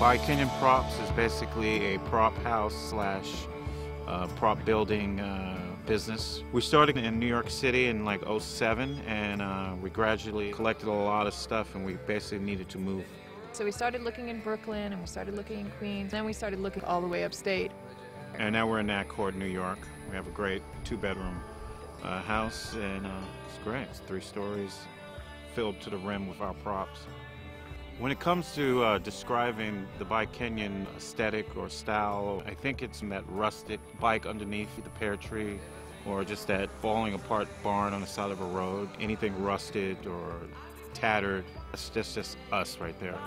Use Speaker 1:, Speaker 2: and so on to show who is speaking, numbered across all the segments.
Speaker 1: By Kenyan Props is basically a prop house slash prop building business. We started in New York City in like '07, and we gradually collected a lot of stuff, and we basically needed to move.
Speaker 2: So we started looking in Brooklyn, and we started looking in Queens, then we started looking all the way upstate.
Speaker 1: And now we're in Accord, New York. We have a great 2-bedroom house, and it's great. It's 3 stories, filled to the rim with our props. When it comes to describing the bike Kenyan aesthetic or style, I think it's that rustic bike underneath the pear tree, or just that falling apart barn on the side of a road. Anything rusted or tattered, it's just us right there.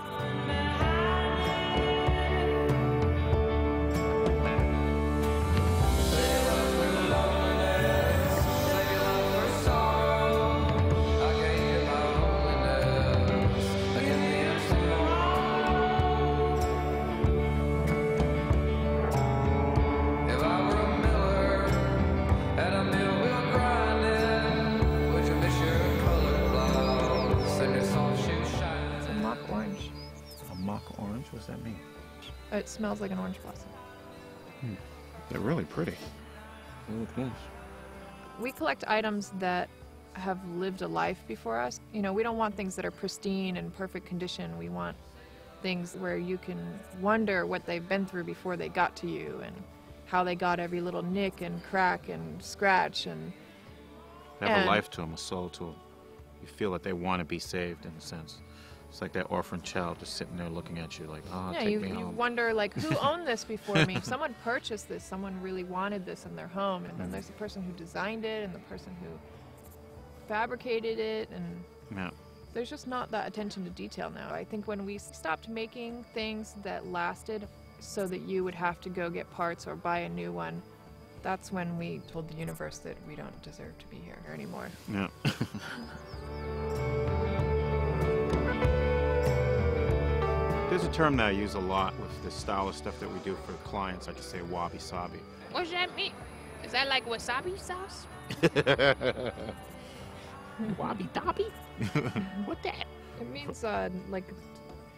Speaker 1: Orange? What does that mean?
Speaker 2: It smells like an orange blossom.
Speaker 1: They're really pretty. They look nice.
Speaker 2: We collect items that have lived a life before us. You know, we don't want things that are pristine and perfect condition. We want things where you can wonder what they've been through before they got to you, and how they got every little nick and crack and scratch. And
Speaker 1: they have a life to them, a soul to them. You feel that they want to be saved in a sense. It's like that orphan child just sitting there looking at you like, oh,
Speaker 2: yeah,
Speaker 1: take me
Speaker 2: you
Speaker 1: home.
Speaker 2: Wonder, like, who owned this before me? Someone purchased this, someone really wanted this in their home, and then there's the person who designed it and the person who fabricated it, and there's just not that attention to detail now. I think when we stopped making things that lasted so that you would have to go get parts or buy a new one, that's when we told the universe that we don't deserve to be here anymore.
Speaker 1: Yeah. There's a term that I use a lot with the style of stuff that we do for clients. I just say wabi-sabi.
Speaker 3: What does that mean? Is that like wasabi sauce?
Speaker 1: Wabi-dabi?
Speaker 3: What that?
Speaker 2: It means like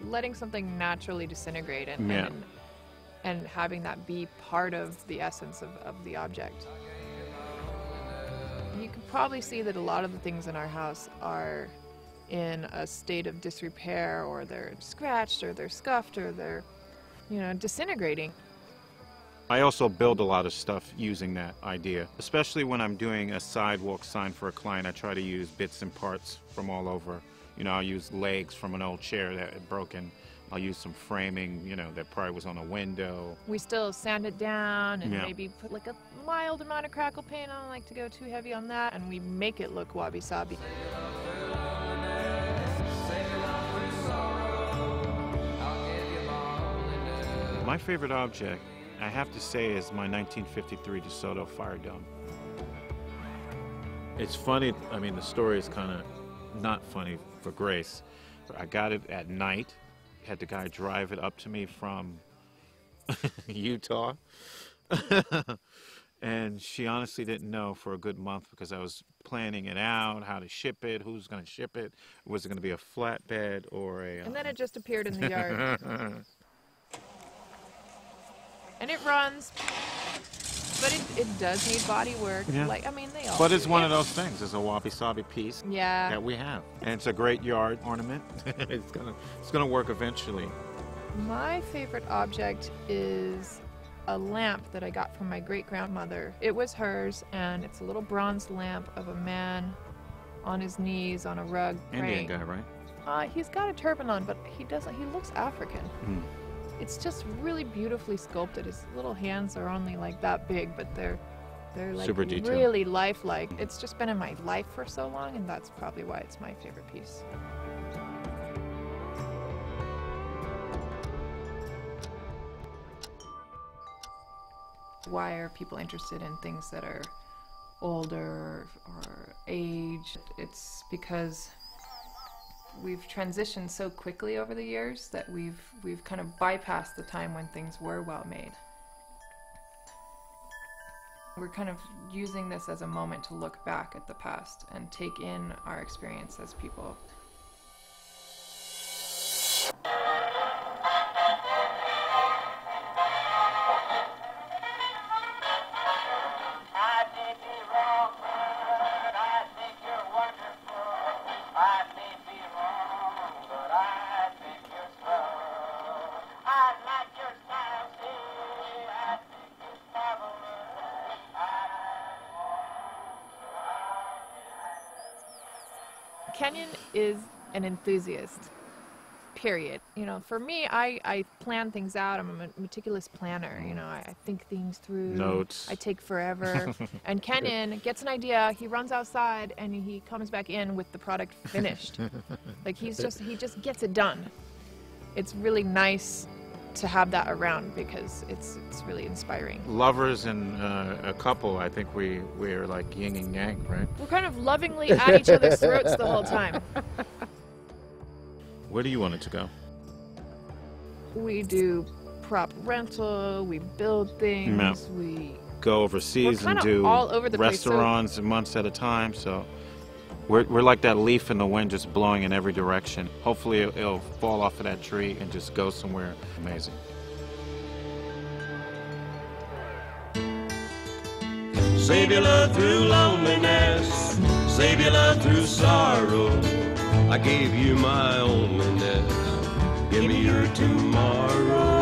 Speaker 2: letting something naturally disintegrate and having that be part of the essence of the object. You can probably see that a lot of the things in our house are in a state of disrepair, or they're scratched, or they're scuffed, or they're, you know, disintegrating.
Speaker 1: I also build a lot of stuff using that idea. Especially when I'm doing a sidewalk sign for a client, I try to use bits and parts from all over. You know, I'll use legs from an old chair that had broken. I'll use some framing, you know, that probably was on a window.
Speaker 2: We still sand it down and maybe put like a mild amount of crackle paint. I don't like to go too heavy on that, and we make it look wabi-sabi.
Speaker 1: My favorite object, I have to say, is my 1953 DeSoto fire dome. It's funny, I mean, the story is kind of not funny for Grace. I got it at night, had the guy drive it up to me from Utah. And she honestly didn't know for a good month, because I was planning it out, how to ship it, who's going to ship it, was it going to be a flatbed or a...
Speaker 2: And then it just appeared in the yard. And it runs, but it does need body work.
Speaker 1: Yeah.
Speaker 2: Like, I mean, they all
Speaker 1: But
Speaker 2: do.
Speaker 1: it's one of those things. It's a wabi-sabi piece that we have. And it's a great yard ornament. It's gonna work eventually.
Speaker 2: My favorite object is a lamp that I got from my great-grandmother. It was hers, and it's a little bronze lamp of a man on his knees on a rug praying.
Speaker 1: Indian guy, right?
Speaker 2: He's got a turban on, but he looks African. It's just really beautifully sculpted. His little hands are only like that big, but they're like
Speaker 1: super detailed,
Speaker 2: really lifelike. It's just been in my life for so long, and that's probably why it's my favorite piece. Why are people interested in things that are older or aged? It's because we've transitioned so quickly over the years that we've kind of bypassed the time when things were well made. We're kind of using this as a moment to look back at the past and take in our experience as people. Kenyan is an enthusiast, period. You know, for me, I plan things out. I'm a meticulous planner. You know, I think things through.
Speaker 1: Notes.
Speaker 2: I take forever. And Kenyan gets an idea, he runs outside, and he comes back in with the product finished. Like, he just gets it done. It's really nice to have that around because it's really inspiring.
Speaker 1: Lovers and a couple, I think we're like yin and yang, right?
Speaker 2: We're kind of lovingly at each other's throats the whole time.
Speaker 1: Where do you want it to go?
Speaker 2: We do prop rental, we build things,
Speaker 1: Yeah.
Speaker 2: we
Speaker 1: Go overseas
Speaker 2: We're
Speaker 1: and
Speaker 2: kinda
Speaker 1: do
Speaker 2: all over the place, so-
Speaker 1: restaurants months at a time. So we're like that leaf in the wind, just blowing in every direction. Hopefully it'll fall off of that tree and just go somewhere amazing.
Speaker 4: Save your love through loneliness, save your love through sorrow. I gave you my loneliness, give me your tomorrow.